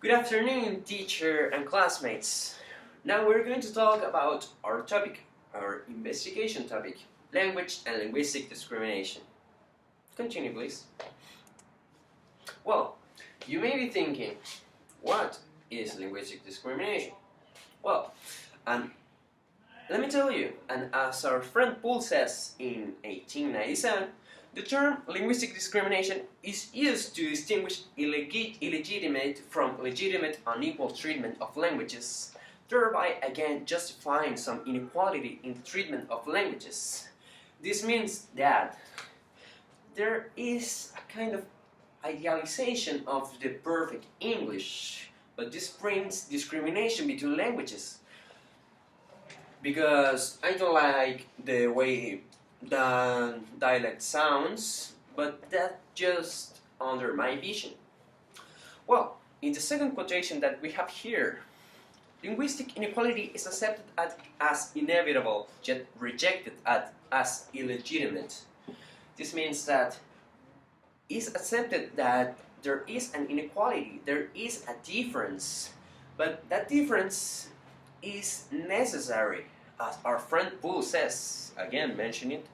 Good afternoon, teacher and classmates. Now we're going to talk about our topic, our investigation topic, language and linguistic discrimination. Continue, please. Well, you may be thinking, what is linguistic discrimination? Well, let me tell you, and as our friend Paul says in 1897, the term linguistic discrimination is used to distinguish illegitimate from legitimate unequal treatment of languages, thereby again justifying some inequality in the treatment of languages. This means that there is a kind of idealization of the perfect English, but this brings discrimination between languages. Because I don't like the way the dialect sounds, but that's just under my vision. Well, in the second quotation that we have here, linguistic inequality is accepted as inevitable, yet rejected as illegitimate. This means that it's accepted that there is an inequality, there is a difference, but that difference is necessary, as our friend Paul says, again mentioning it.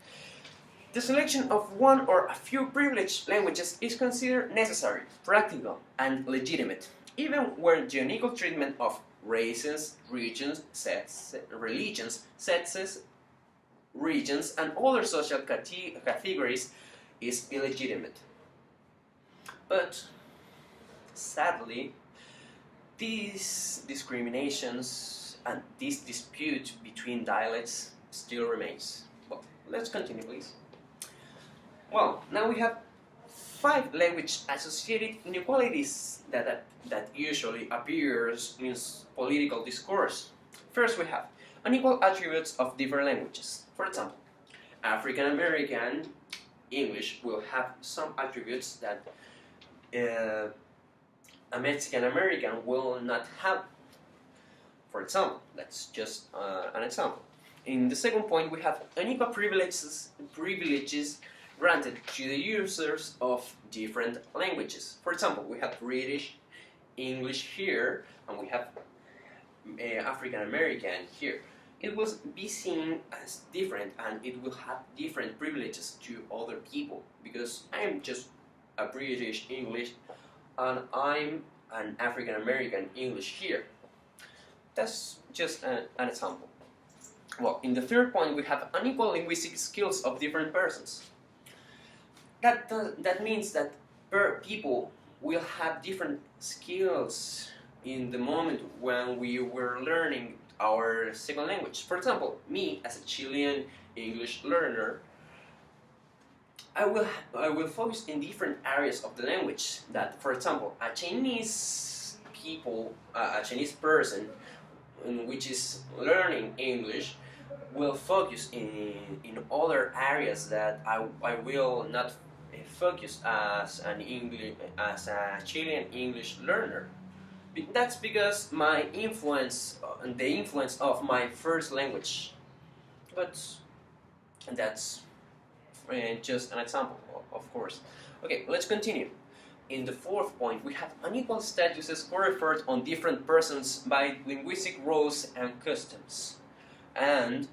The selection of one or a few privileged languages is considered necessary, practical, and legitimate, even where the unequal treatment of races, religions, sexes, regions, and other social categories is illegitimate. But sadly, these discriminations and this dispute between dialects still remains. Well, let's continue, please. Well, now we have 5 language-associated inequalities that usually appears in political discourse. First, we have unequal attributes of different languages. For example, African American English will have some attributes that a Mexican American will not have. For example, that's just an example. In the second point, we have unequal privileges granted to the users of different languages. For example, we have British English here, and we have African American here. It will be seen as different, and it will have different privileges to other people, because I am just a British English and I'm an African American English here. That's just an example. Well, in the third point, we have unequal linguistic skills of different persons. That means that people will have different skills in the moment when we were learning our second language. For example, me as a Chilean English learner, I will focus in different areas of the language. That, for example, a Chinese person which is learning English will focus in other areas that I will not focus as a Chilean English learner. That's because my influence, the influence of my first language. But that's just an example, of course. Okay, let's continue. In the fourth point, we have unequal statuses conferred on different persons by linguistic roles and customs. And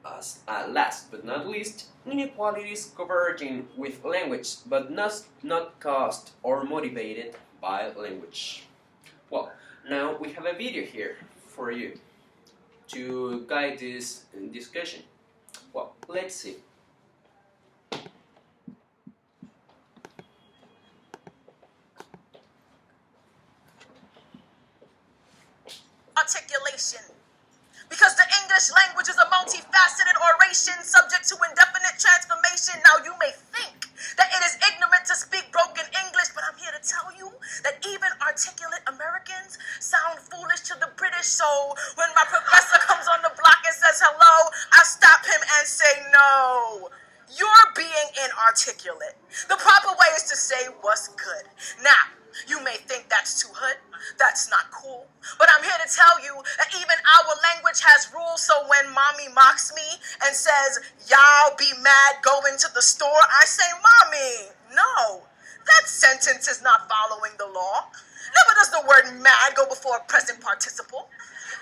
last but not least, inequalities converging with language, but not caused or motivated by language. Well, now we have a video here for you to guide this discussion. Well, let's see. Articulation. Because the English language is a multifaceted oration subject to indefinite transformation. Now you may think that it is ignorant to speak broken English, but I'm here to tell you that even articulate Americans sound foolish to the British. So when my professor comes on the block and says hello, I stop him and say no. You're being inarticulate. The proper way is to say what's good. Now, you may think that's too hood, that's not cool, but I'm here to tell you that even our language has rules, so when mommy mocks me and says, y'all be mad going to the store, I say, mommy, no, that sentence is not following the law. Never does the word mad go before a present participle.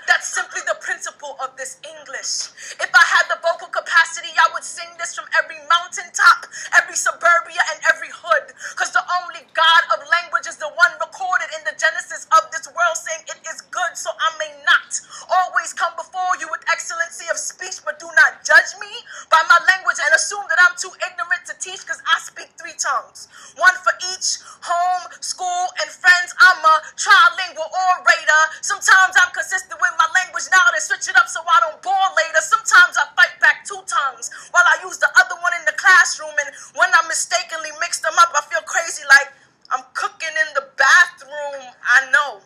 That's simply the principle of this English. If I had the vocal capacity, I would sing this from every mountaintop, every suburbia, and every hood. Because the only God of language is the one recorded in the genesis of this world, saying it is good, so I may not always come before you with excellency of speech, but do not judge me by my language and assume that I'm too ignorant to teach, because I speak 3 tongues. One for each, home, school, and friends. I'm a trilingual orator. Sometimes I'm consistent with my language now to switch it up so I don't bore later. Sometimes I fight back 2 tongues while I use the other one in the classroom, and when I mistakenly mix them up, I feel crazy like I'm cooking in the bathroom. I know.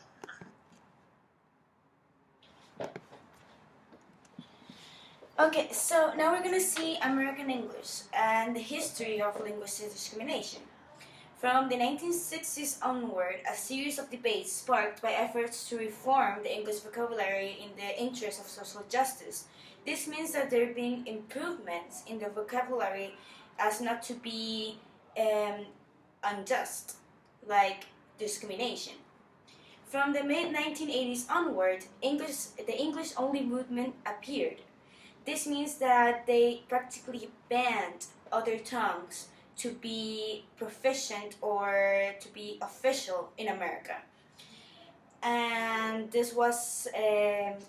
Okay, so now we're gonna see American English and the history of linguistic discrimination. From the 1960s onward, a series of debates sparked by efforts to reform the English vocabulary in the interest of social justice. This means that there have been improvements in the vocabulary as not to be unjust, like discrimination. From the mid-1980s onward, the English-only movement appeared. This means that they practically banned other tongues to be proficient or to be official in America. And this was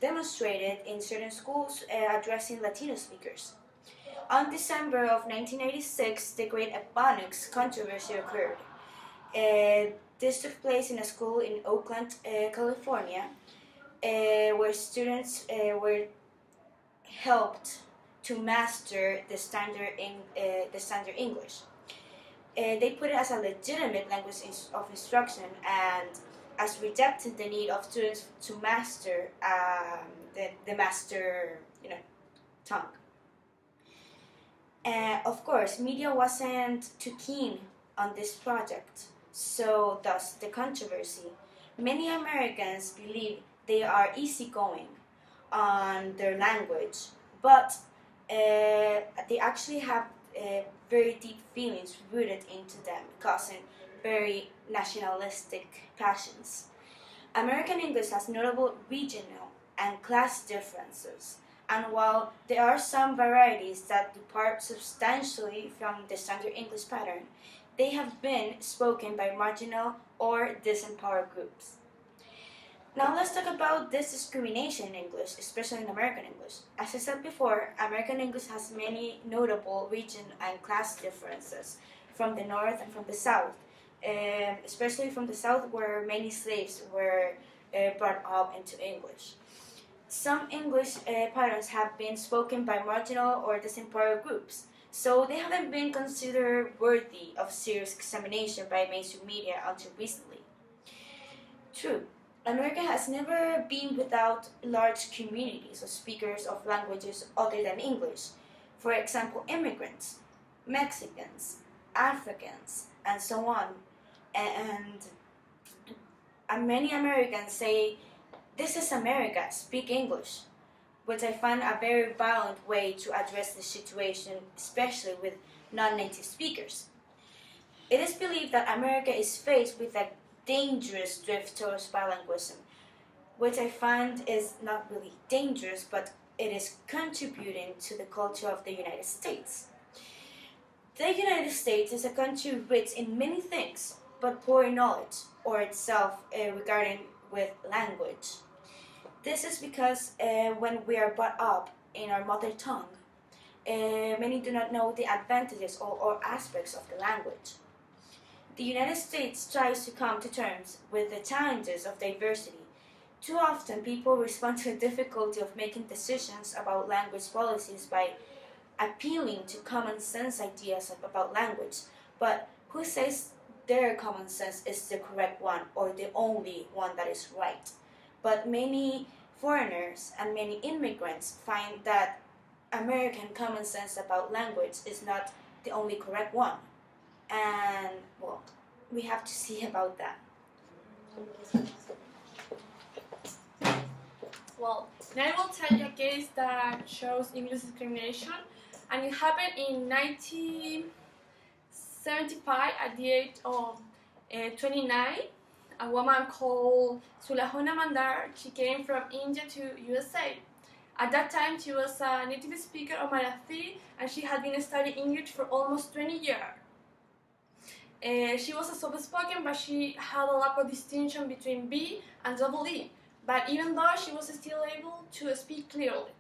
demonstrated in certain schools addressing Latino speakers. On December of 1986, the Great Ebonics controversy occurred. This took place in a school in Oakland, California, where students were helped to master the standard English. They put it as a legitimate language of instruction and as rejected the need of students to master the master tongue. Of course, media wasn't too keen on this project, so thus the controversy. Many Americans believe they are easygoing on their language, but they actually have very deep feelings rooted into them, causing very nationalistic passions. American English has notable regional and class differences, and while there are some varieties that depart substantially from the standard English pattern, they have been spoken by marginal or disempowered groups. Now let's talk about this discrimination in English, especially in American English. As I said before, American English has many notable region and class differences from the North and from the South, especially from the South where many slaves were brought up into English. Some English patterns have been spoken by marginal or disempowered groups, so they haven't been considered worthy of serious examination by mainstream media until recently. True. America has never been without large communities of speakers of languages other than English. For example, immigrants, Mexicans, Africans, and so on. And many Americans say, "This is America, speak English," which I find a very violent way to address the situation, especially with non-native speakers. It is believed that America is faced with a dangerous drift towards bilingualism, which I find is not really dangerous, but it is contributing to the culture of the United States. The United States is a country rich in many things, but poor in knowledge, or itself regarding with language. This is because when we are brought up in our mother tongue, many do not know the advantages or aspects of the language. The United States tries to come to terms with the challenges of diversity. Too often, people respond to the difficulty of making decisions about language policies by appealing to common sense ideas about language. But who says their common sense is the correct one or the only one that is right? But many foreigners and many immigrants find that American common sense about language is not the only correct one. And, well, we have to see about that. Well, now I will tell you a case that shows English discrimination, and it happened in 1975 at the age of 29. a woman called Sulahona Mandar. She came from India to USA. At that time, she was a native speaker of Marathi, and she had been studying English for almost 20 years. She was a soft-spoken, but she had a lack of distinction between B and double E. But even though she was still able to speak clearly.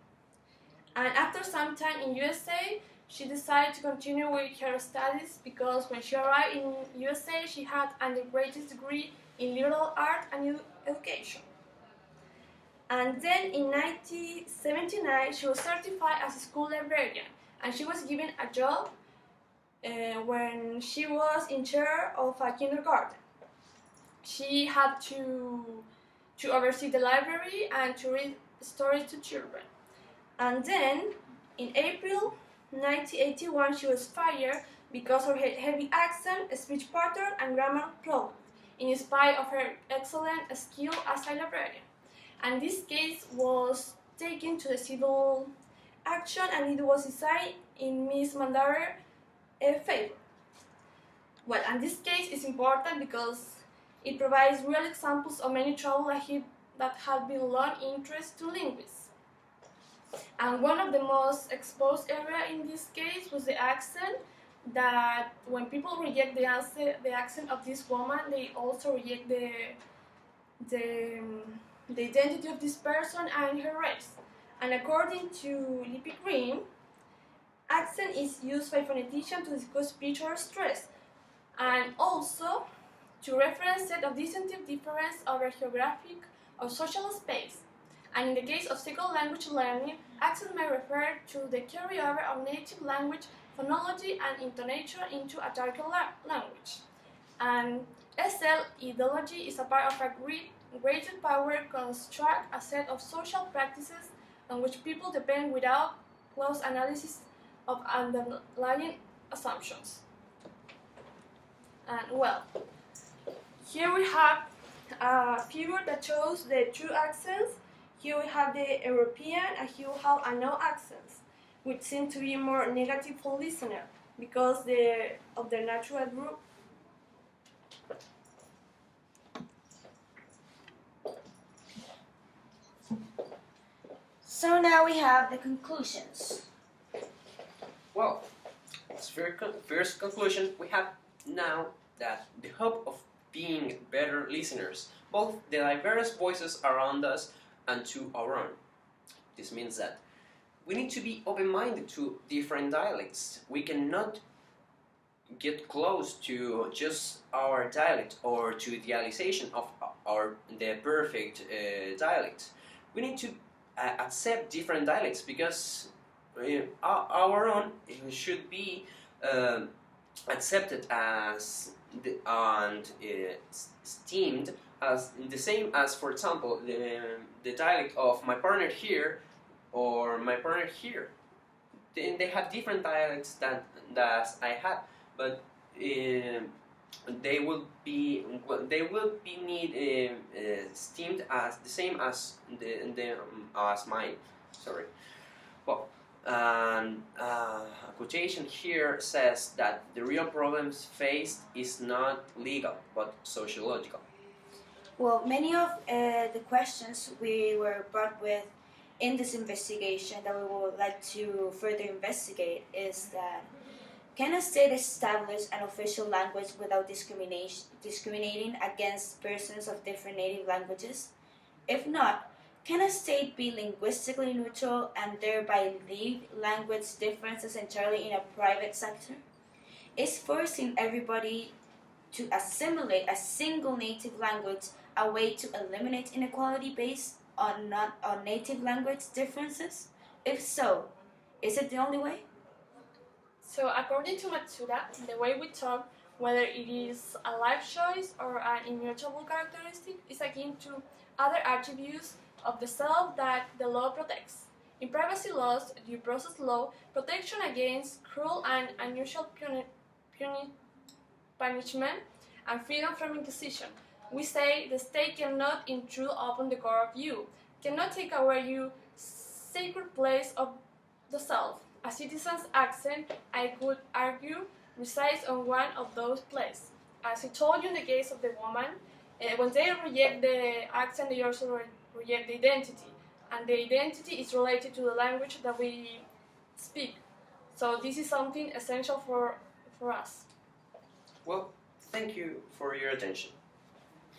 And after some time in USA, she decided to continue with her studies because when she arrived in USA, she had an undergraduate degree in liberal art and education. And then in 1979, she was certified as a school librarian, and she was given a job when she was in charge of a kindergarten. She had to oversee the library and to read stories to children. And then, in April 1981, she was fired because of her heavy accent, speech pattern, and grammar problems, in spite of her excellent skill as a librarian. And this case was taken to the civil action, and it was decided in Ms. Mandar's favor. Well, and this case is important because it provides real examples of many trouble that have been long interest to linguists. And one of the most exposed areas in this case was the accent, that when people reject the accent of this woman, they also reject the identity of this person and her race. And according to Lippy Green, accent is used by phoneticians to discuss speech or stress, and also to reference set of distinctive difference over geographic or social space. And in the case of second language learning, accent may refer to the carryover of native language phonology and intonation into a target language. And SL ideology is a part of a greater power construct a set of social practices on which people depend without close analysis of underlying assumptions. And well, here we have a figure that shows the true accents. Here we have the European, and here we have unknown accents, which seem to be more negative for listener because of their natural group. So now we have the conclusions. Well, as first conclusion, we have now that the hope of being better listeners, both the diverse voices around us and to our own. This means that we need to be open-minded to different dialects. We cannot get close to just our dialect or to idealization of the perfect dialect. We need to accept different dialects because our own should be accepted as and esteemed as the same as, for example, the dialect of my partner here or my partner here. They have different dialects that I have, but they will be esteemed as the same as as mine. Sorry. Well, a quotation here says that the real problems faced is not legal but sociological. Well, many of the questions we were brought with in this investigation that we would like to further investigate is that can a state establish an official language without discriminating against persons of different native languages? If not, can a state be linguistically neutral and thereby leave language differences entirely in a private sector? Is forcing everybody to assimilate a single native language a way to eliminate inequality based on native language differences? If so, is it the only way? So according to Matsuda, the way we talk, whether it is a life choice or an immutable characteristic, is akin to other attributes of the self that the law protects. In privacy laws, due process law, protection against cruel and unusual punishment, and freedom from inquisition. We say the state cannot intrude upon the core of you, cannot take away your sacred place of the self. A citizen's accent, I could argue, resides on one of those places. As I told you in the case of the woman, When they reject the accent, they also reject the identity, and the identity is related to the language that we speak. So this is something essential for us. Well, thank you for your attention.